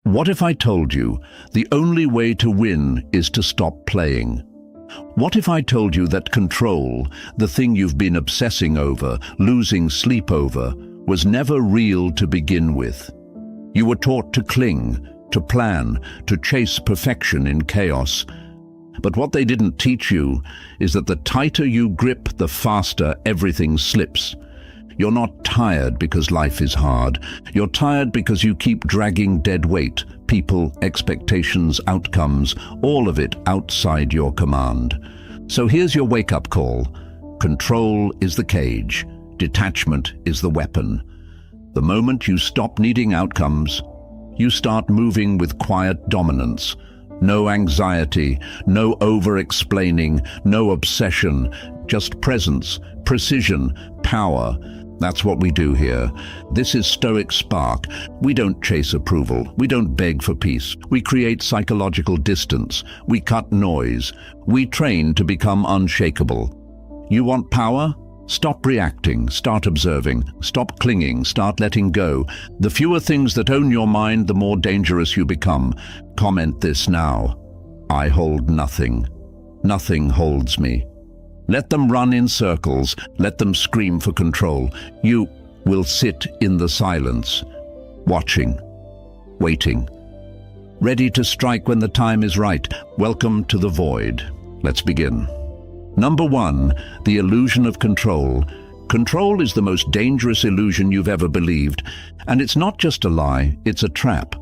What if I told you the only way to win is to stop playing? What if I told you that control, the thing you've been obsessing over, losing sleep over, was never real to begin with? You were taught to cling, to plan, to chase perfection in chaos. But what they didn't teach you is that the tighter you grip, the faster everything slips. You're not tired because life is hard. You're tired because you keep dragging dead weight, people, expectations, outcomes, all of it outside your command. So here's your wake-up call. Control is the cage. Detachment is the weapon. The moment you stop needing outcomes, you start moving with quiet dominance. No anxiety, no over-explaining, no obsession, just presence, precision, power. That's what we do here. This is Stoic Spark. We don't chase approval. We don't beg for peace. We create psychological distance. We cut noise. We train to become unshakable. You want power? Stop reacting. Start observing. Stop clinging. Start letting go. The fewer things that own your mind, the more dangerous you become. Comment this now. I hold nothing. Nothing holds me. Let them run in circles, let them scream for control. You will sit in the silence, watching, waiting, ready to strike when the time is right. Welcome to the void. Let's begin. Number 1, the illusion of control. Control is the most dangerous illusion you've ever believed, and it's not just a lie, it's a trap.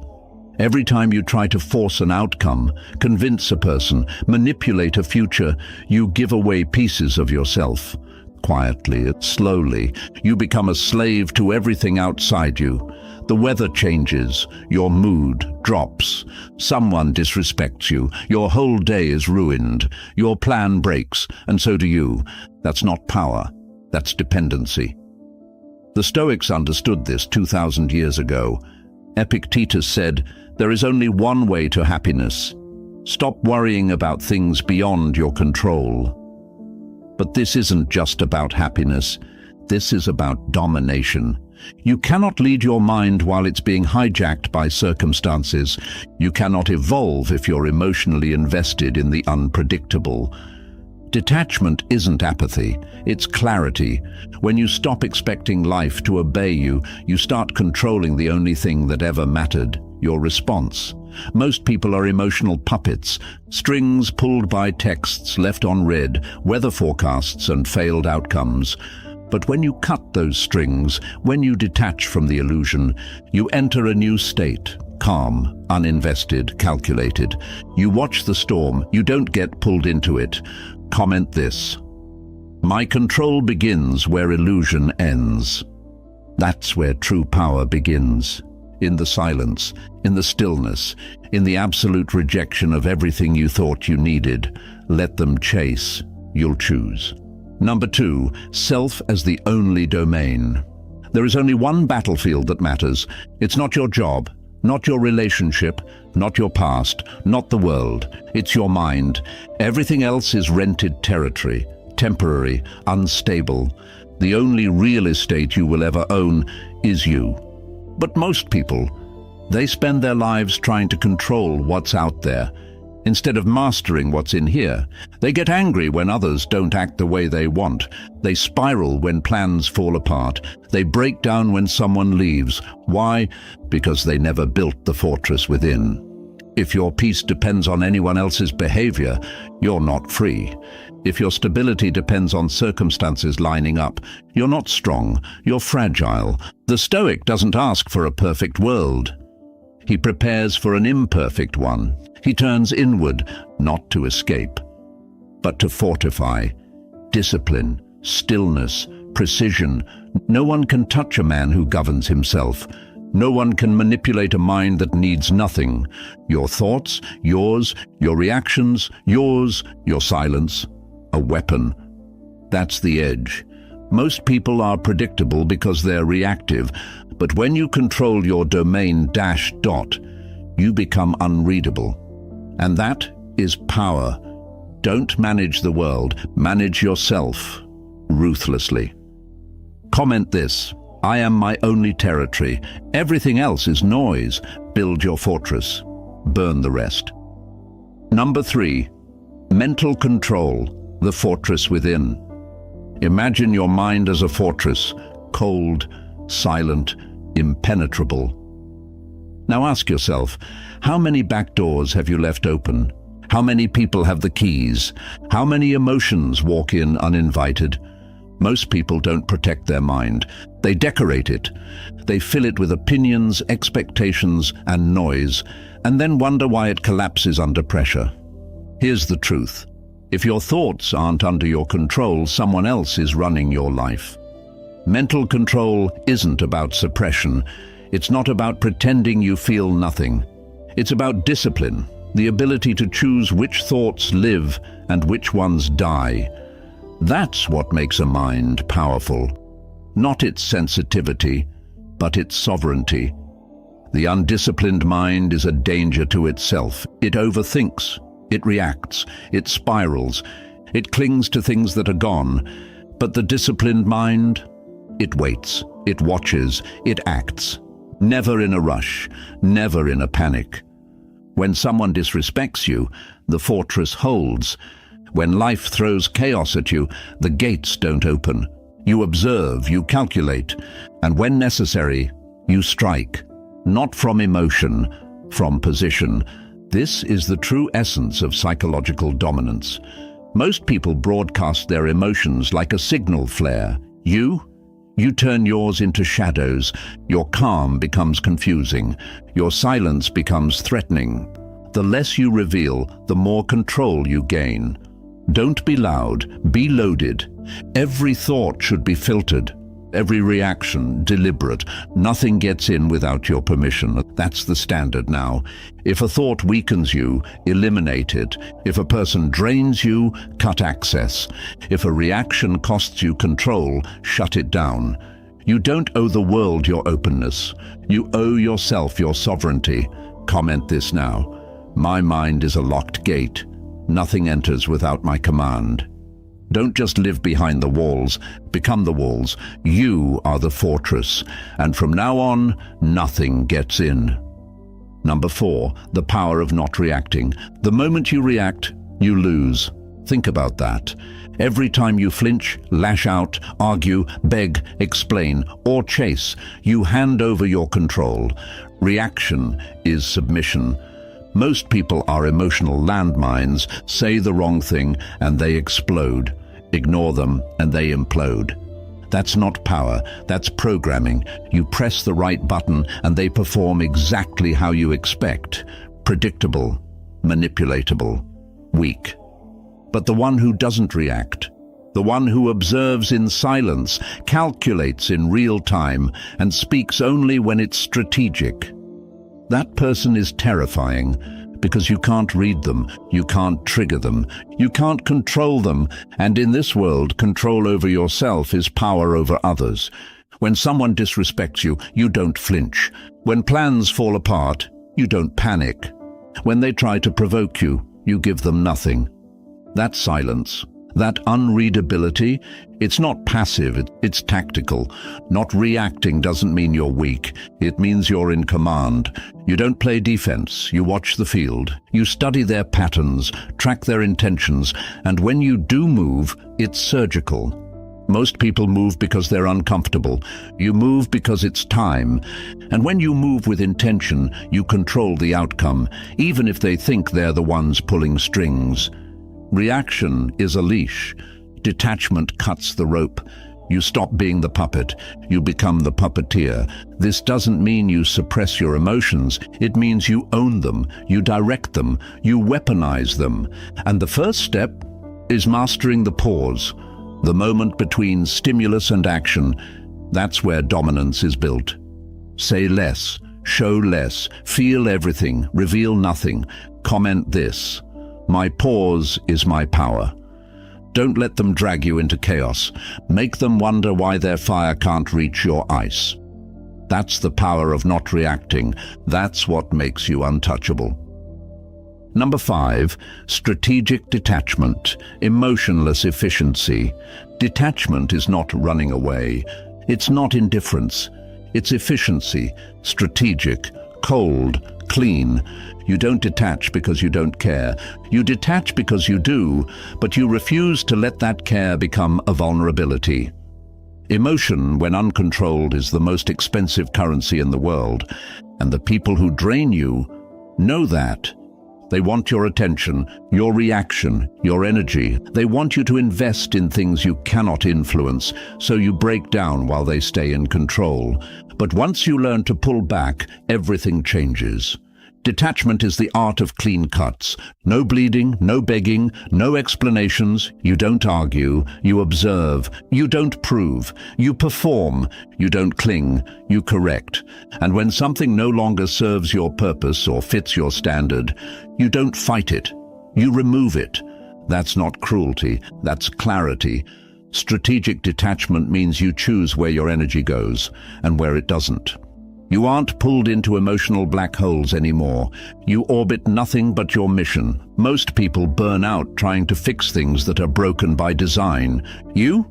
Every time you try to force an outcome, convince a person, manipulate a future, you give away pieces of yourself. Quietly, slowly, you become a slave to everything outside you. The weather changes, your mood drops, someone disrespects you, your whole day is ruined, your plan breaks, and so do you. That's not power, that's dependency. The Stoics understood this 2,000 years ago. Epictetus said, "There is only one way to happiness. Stop worrying about things beyond your control." But this isn't just about happiness. This is about domination. You cannot lead your mind while it's being hijacked by circumstances. You cannot evolve if you're emotionally invested in the unpredictable. Detachment isn't apathy, it's clarity. When you stop expecting life to obey you, you start controlling the only thing that ever mattered, your response. Most people are emotional puppets, strings pulled by texts left on read, weather forecasts and failed outcomes. But when you cut those strings, when you detach from the illusion, you enter a new state. Calm, uninvested, calculated. You watch the storm, you don't get pulled into it. Comment this. My control begins where illusion ends. That's where true power begins. In the silence, in the stillness, in the absolute rejection of everything you thought you needed. Let them chase, you'll choose. Number 2, self as the only domain. There is only one battlefield that matters. It's not your job, not your relationship, not your past, not the world. It's your mind. Everything else is rented territory, temporary, unstable. The only real estate you will ever own is you. But most people, they spend their lives trying to control what's out there, instead of mastering what's in here. They get angry when others don't act the way they want. They spiral when plans fall apart. They break down when someone leaves. Why? Because they never built the fortress within. If your peace depends on anyone else's behavior, you're not free. If your stability depends on circumstances lining up, you're not strong, you're fragile. The Stoic doesn't ask for a perfect world. He prepares for an imperfect one. He turns inward, not to escape, but to fortify. Discipline, stillness, precision. No one can touch a man who governs himself. No one can manipulate a mind that needs nothing. Your thoughts, yours, your reactions, yours, your silence. A weapon. That's the edge. Most people are predictable because they're reactive, but when you control your domain -dot, you become unreadable. And that is power. Don't manage the world, manage yourself, ruthlessly. Comment this. I am my only territory. Everything else is noise. Build your fortress. Burn the rest. Number 3. Mental control, the fortress within. Imagine your mind as a fortress, cold, silent, impenetrable. Now ask yourself, how many back doors have you left open? How many people have the keys? How many emotions walk in uninvited? Most people don't protect their mind. They decorate it. They fill it with opinions, expectations, and noise, and then wonder why it collapses under pressure. Here's the truth. If your thoughts aren't under your control, someone else is running your life. Mental control isn't about suppression. It's not about pretending you feel nothing. It's about discipline, the ability to choose which thoughts live and which ones die. That's what makes a mind powerful. Not its sensitivity, but its sovereignty. The undisciplined mind is a danger to itself. It overthinks, it reacts, it spirals, it clings to things that are gone. But the disciplined mind, it waits, it watches, it acts. Never in a rush, never in a panic. When someone disrespects you, the fortress holds. When life throws chaos at you, the gates don't open. You observe, you calculate, and when necessary, you strike. Not from emotion, from position. This is the true essence of psychological dominance. Most people broadcast their emotions like a signal flare. You turn yours into shadows. Your calm becomes confusing. Your silence becomes threatening. The less you reveal, the more control you gain. Don't be loud, be loaded. Every thought should be filtered. Every reaction deliberate. Nothing gets in without your permission. That's the standard now. If a thought weakens you, eliminate it. If a person drains you, cut access. If a reaction costs you control, shut it down. You don't owe the world your openness. You owe yourself your sovereignty. Comment this now. My mind is a locked gate. Nothing enters without my command. Don't just live behind the walls, become the walls. You are the fortress, and from now on, nothing gets in. Number 4, the power of not reacting. The moment you react, you lose. Think about that. Every time you flinch, lash out, argue, beg, explain, or chase, you hand over your control. Reaction is submission. Most people are emotional landmines, say the wrong thing and they explode. Ignore them and they implode. That's not power, that's programming. You press the right button and they perform exactly how you expect. Predictable, manipulatable, weak. But the one who doesn't react, the one who observes in silence, calculates in real time, and speaks only when it's strategic, that person is terrifying, because you can't read them, you can't trigger them, you can't control them, and in this world, control over yourself is power over others. When someone disrespects you, you don't flinch. When plans fall apart, you don't panic. When they try to provoke you, you give them nothing. That silence, that unreadability, it's not passive, it's tactical. Not reacting doesn't mean you're weak. It means you're in command. You don't play defense, you watch the field. You study their patterns, track their intentions, and when you do move, it's surgical. Most people move because they're uncomfortable. You move because it's time. And when you move with intention, you control the outcome, even if they think they're the ones pulling strings. Reaction is a leash. Detachment cuts the rope. You stop being the puppet. You become the puppeteer. This doesn't mean you suppress your emotions. It means you own them, you direct them, you weaponize them. And the first step is mastering the pause, the moment between stimulus and action. That's where dominance is built. Say less, show less, feel everything, reveal nothing. Comment this: my pause is my power. Don't let them drag you into chaos. Make them wonder why their fire can't reach your ice. That's the power of not reacting. That's what makes you untouchable. Number 5, strategic detachment, emotionless efficiency. Detachment is not running away. It's not indifference. It's efficiency, strategic, cold, clean. You don't detach because you don't care. You detach because you do, but you refuse to let that care become a vulnerability. Emotion, when uncontrolled, is the most expensive currency in the world, and the people who drain you know that. They want your attention, your reaction, your energy. They want you to invest in things you cannot influence, so you break down while they stay in control. But once you learn to pull back, everything changes. Detachment is the art of clean cuts. No bleeding, no begging, no explanations. You don't argue, you observe. You don't prove, you perform. You don't cling, you correct. And when something no longer serves your purpose or fits your standard, you don't fight it, you remove it. That's not cruelty, that's clarity. Strategic detachment means you choose where your energy goes and where it doesn't. You aren't pulled into emotional black holes anymore. You orbit nothing but your mission. Most people burn out trying to fix things that are broken by design. You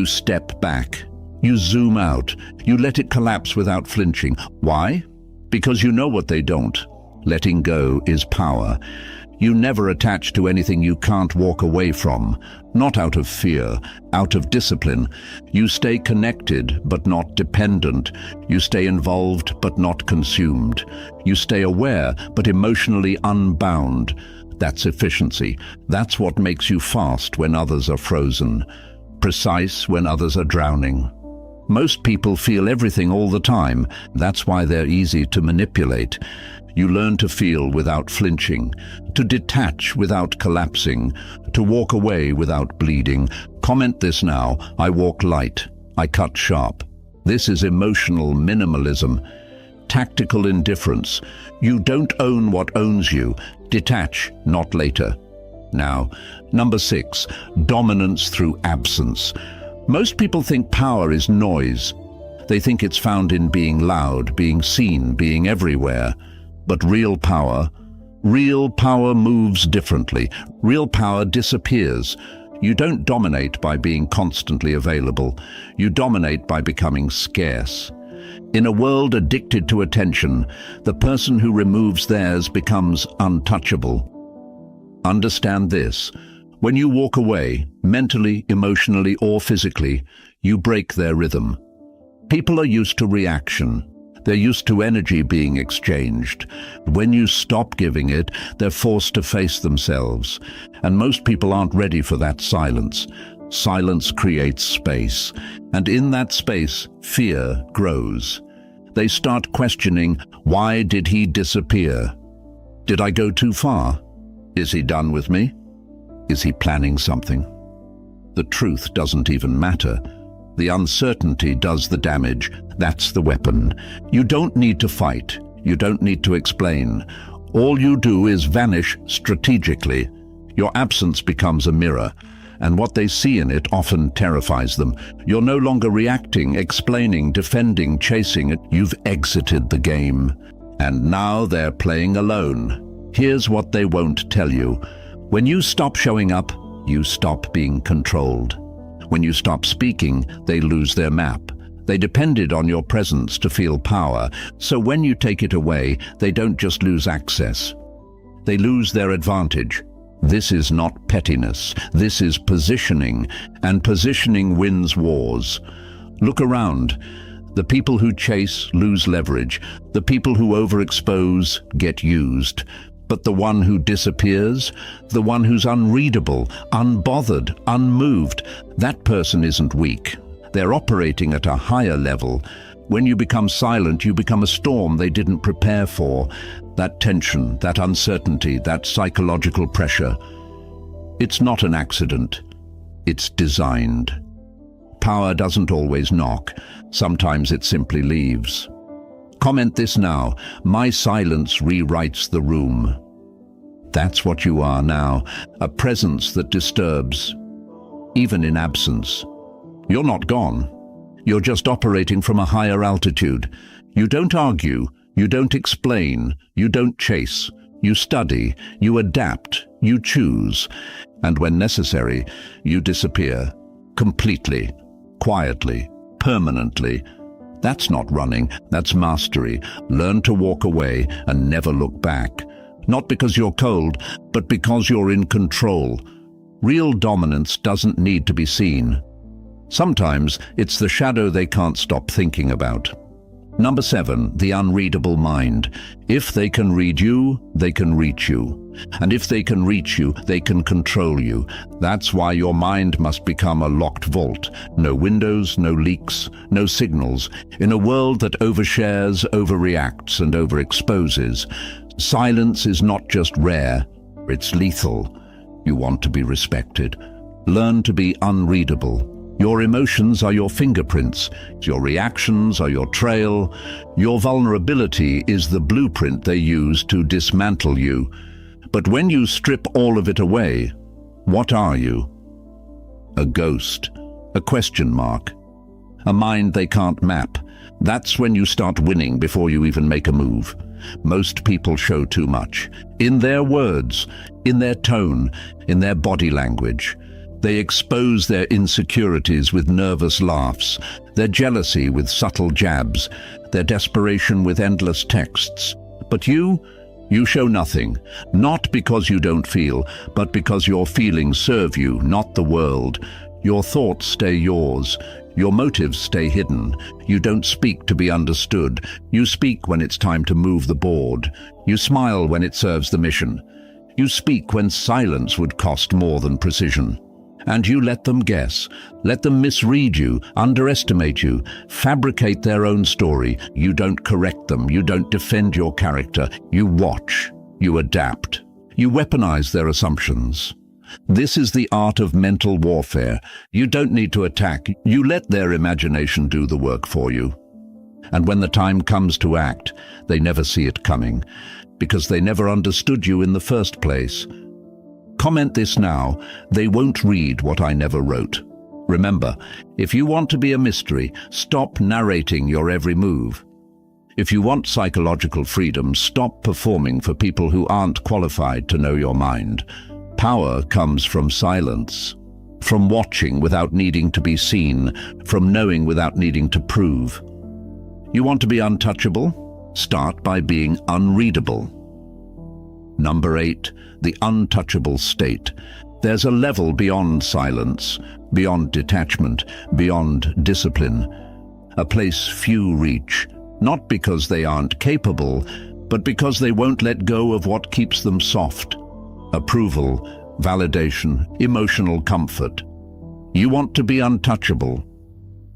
step back. You zoom out. You let it collapse without flinching. Why? Because you know what they don't. Letting go is power. You never attach to anything you can't walk away from. Not out of fear, out of discipline. You stay connected, but not dependent. You stay involved, but not consumed. You stay aware, but emotionally unbound. That's efficiency. That's what makes you fast when others are frozen. Precise when others are drowning. Most people feel everything all the time. That's why they're easy to manipulate. You learn to feel without flinching, to detach without collapsing, to walk away without bleeding. Comment this now: I walk light, I cut sharp. This is emotional minimalism. Tactical indifference. You don't own what owns you. Detach, not later. Now, number 6, dominance through absence. Most people think power is noise. They think it's found in being loud, being seen, being everywhere. But real power moves differently. Real power disappears. You don't dominate by being constantly available. You dominate by becoming scarce. In a world addicted to attention, the person who removes theirs becomes untouchable. Understand this: when you walk away, mentally, emotionally, or physically, you break their rhythm. People are used to reaction. They're used to energy being exchanged. When you stop giving it, they're forced to face themselves. And most people aren't ready for that silence. Silence creates space. And in that space, fear grows. They start questioning, why did he disappear? Did I go too far? Is he done with me? Is he planning something? The truth doesn't even matter. The uncertainty does the damage. That's the weapon. You don't need to fight. You don't need to explain. All you do is vanish strategically. Your absence becomes a mirror, and what they see in it often terrifies them. You're no longer reacting, explaining, defending, chasing it. You've exited the game. And now they're playing alone. Here's what they won't tell you. When you stop showing up, you stop being controlled. When you stop speaking, they lose their map. They depended on your presence to feel power, so when you take it away, they don't just lose access. They lose their advantage. This is not pettiness. This is positioning, and positioning wins wars. Look around. The people who chase lose leverage. The people who overexpose get used. But the one who disappears, the one who's unreadable, unbothered, unmoved, that person isn't weak. They're operating at a higher level. When you become silent, you become a storm they didn't prepare for. That tension, that uncertainty, that psychological pressure. It's not an accident. It's designed. Power doesn't always knock. Sometimes it simply leaves. Comment this now: my silence rewrites the room. That's what you are now, a presence that disturbs, even in absence. You're not gone. You're just operating from a higher altitude. You don't argue, you don't explain, you don't chase. You study, you adapt, you choose. And when necessary, you disappear. Completely, quietly, permanently. That's not running, that's mastery. Learn to walk away and never look back. Not because you're cold, but because you're in control. Real dominance doesn't need to be seen. Sometimes it's the shadow they can't stop thinking about. Number 7, the unreadable mind. If they can read you, they can reach you. And if they can reach you, they can control you. That's why your mind must become a locked vault. No windows, no leaks, no signals. In a world that overshares, overreacts, and overexposes, silence is not just rare, it's lethal. You want to be respected. Learn to be unreadable. Your emotions are your fingerprints. Your reactions are your trail. Your vulnerability is the blueprint they use to dismantle you. But when you strip all of it away, what are you? A ghost, a question mark, a mind they can't map. That's when you start winning before you even make a move. Most people show too much. In their words, in their tone, in their body language. They expose their insecurities with nervous laughs, their jealousy with subtle jabs, their desperation with endless texts. But you show nothing, not because you don't feel, but because your feelings serve you, not the world. Your thoughts stay yours. Your motives stay hidden. You don't speak to be understood. You speak when it's time to move the board. You smile when it serves the mission. You speak when silence would cost more than precision. And you let them guess, let them misread you, underestimate you, fabricate their own story. You don't correct them, you don't defend your character. You watch, you adapt, you weaponize their assumptions. This is the art of mental warfare. You don't need to attack, you let their imagination do the work for you. And when the time comes to act, they never see it coming, because they never understood you in the first place. Comment this now, they won't read what I never wrote. Remember, if you want to be a mystery, stop narrating your every move. If you want psychological freedom, stop performing for people who aren't qualified to know your mind. Power comes from silence, from watching without needing to be seen, from knowing without needing to prove. You want to be untouchable? Start by being unreadable. Number 8, the untouchable state. There's a level beyond silence, beyond detachment, beyond discipline. A place few reach, not because they aren't capable, but because they won't let go of what keeps them soft. Approval, validation, emotional comfort. You want to be untouchable?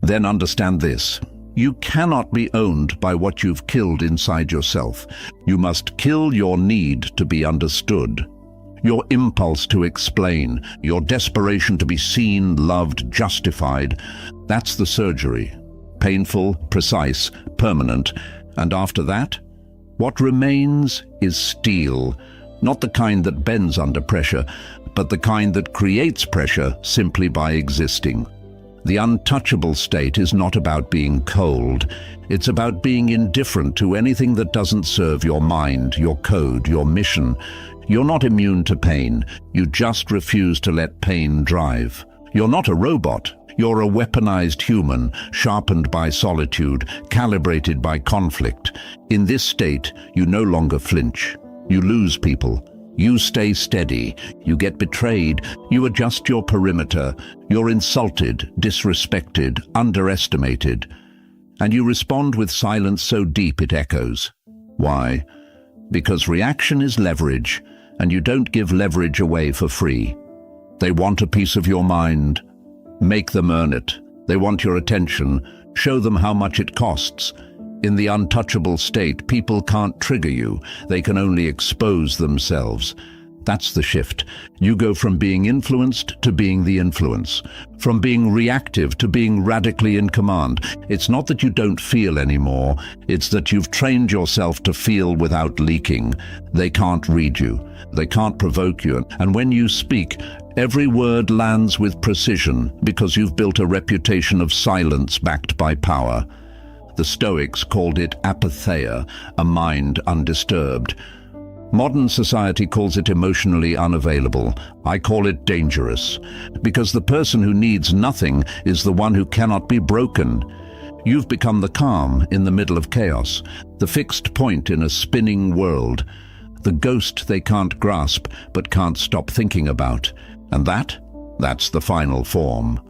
Then understand this. You cannot be owned by what you've killed inside yourself. You must kill your need to be understood. Your impulse to explain, your desperation to be seen, loved, justified. That's the surgery. Painful, precise, permanent. And after that, what remains is steel. Not the kind that bends under pressure, but the kind that creates pressure simply by existing. The untouchable state is not about being cold. It's about being indifferent to anything that doesn't serve your mind, your code, your mission. You're not immune to pain. You just refuse to let pain drive. You're not a robot. You're a weaponized human, sharpened by solitude, calibrated by conflict. In this state, you no longer flinch. You lose people. You stay steady, you get betrayed, you adjust your perimeter, you're insulted, disrespected, underestimated, and you respond with silence so deep it echoes. Why? Because reaction is leverage, and you don't give leverage away for free. They want a piece of your mind. Make them earn it. They want your attention. Show them how much it costs. In the untouchable state, people can't trigger you. They can only expose themselves. That's the shift. You go from being influenced to being the influence. From being reactive to being radically in command. It's not that you don't feel anymore. It's that you've trained yourself to feel without leaking. They can't read you. They can't provoke you. And when you speak, every word lands with precision because you've built a reputation of silence backed by power. The Stoics called it apatheia, a mind undisturbed. Modern society calls it emotionally unavailable. I call it dangerous, because the person who needs nothing is the one who cannot be broken. You've become the calm in the middle of chaos, the fixed point in a spinning world, the ghost they can't grasp but can't stop thinking about. And that's the final form.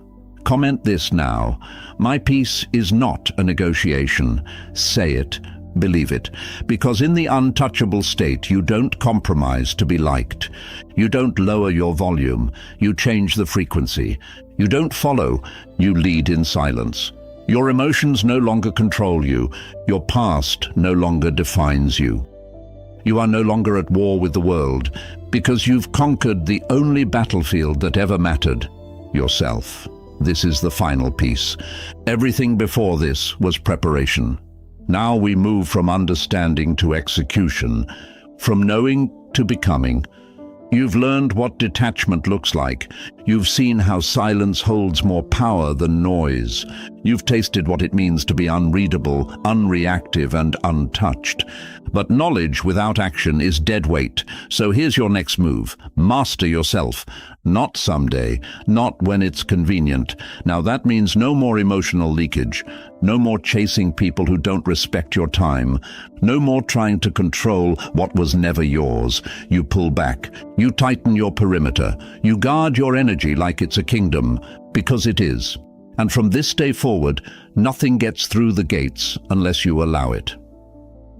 Comment this now. My peace is not a negotiation. Say it, believe it, because in the untouchable state you don't compromise to be liked. You don't lower your volume, you change the frequency. You don't follow, you lead in silence. Your emotions no longer control you. Your past no longer defines you. You are no longer at war with the world, because you've conquered the only battlefield that ever mattered, yourself. This is the final piece. Everything before this was preparation. Now we move from understanding to execution, from knowing to becoming. You've learned what detachment looks like. You've seen how silence holds more power than noise. You've tasted what it means to be unreadable, unreactive, and untouched. But knowledge without action is dead weight. So here's your next move. Master yourself. Not someday, not when it's convenient. Now that means no more emotional leakage. No more chasing people who don't respect your time. No more trying to control what was never yours. You pull back. You tighten your perimeter. You guard your energy like it's a kingdom, because it is. And from this day forward, nothing gets through the gates unless you allow it.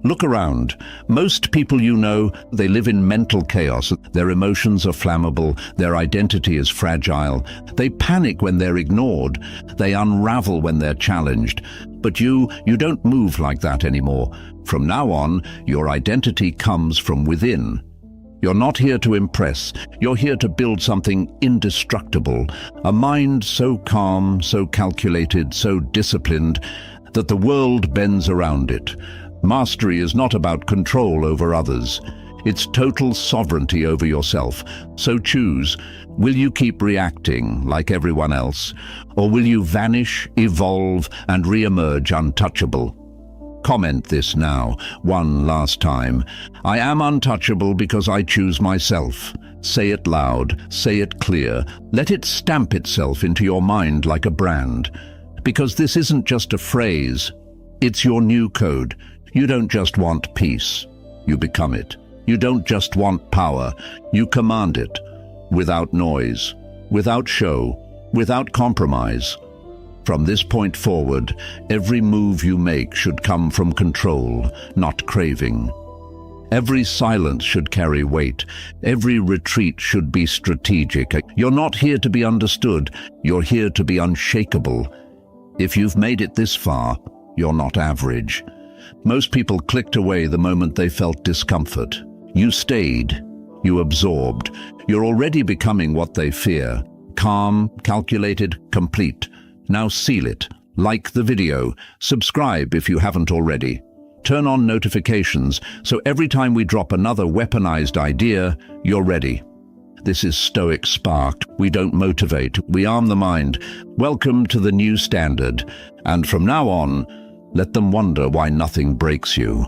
Look around. Most people you know, they live in mental chaos. Their emotions are flammable. Their identity is fragile. They panic when they're ignored. They unravel when they're challenged. But you don't move like that anymore. From now on, your identity comes from within. You're not here to impress. You're here to build something indestructible. A mind so calm, so calculated, so disciplined, that the world bends around it. Mastery is not about control over others. It's total sovereignty over yourself. So choose, will you keep reacting like everyone else? Or will you vanish, evolve, and re-emerge untouchable? Comment this now, one last time. I am untouchable because I choose myself. Say it loud, say it clear. Let it stamp itself into your mind like a brand. Because this isn't just a phrase, it's your new code. You don't just want peace, you become it. You don't just want power, you command it. Without noise, without show, without compromise. From this point forward, every move you make should come from control, not craving. Every silence should carry weight. Every retreat should be strategic. You're not here to be understood, you're here to be unshakable. If you've made it this far, you're not average. Most people clicked away the moment they felt discomfort. You stayed. You absorbed. You're already becoming what they fear. Calm, calculated, complete. Now seal it. Like the video. Subscribe if you haven't already. Turn on notifications so every time we drop another weaponized idea, you're ready. This is Stoic Spark. We don't motivate, we arm the mind. Welcome to the new standard. And from now on, let them wonder why nothing breaks you.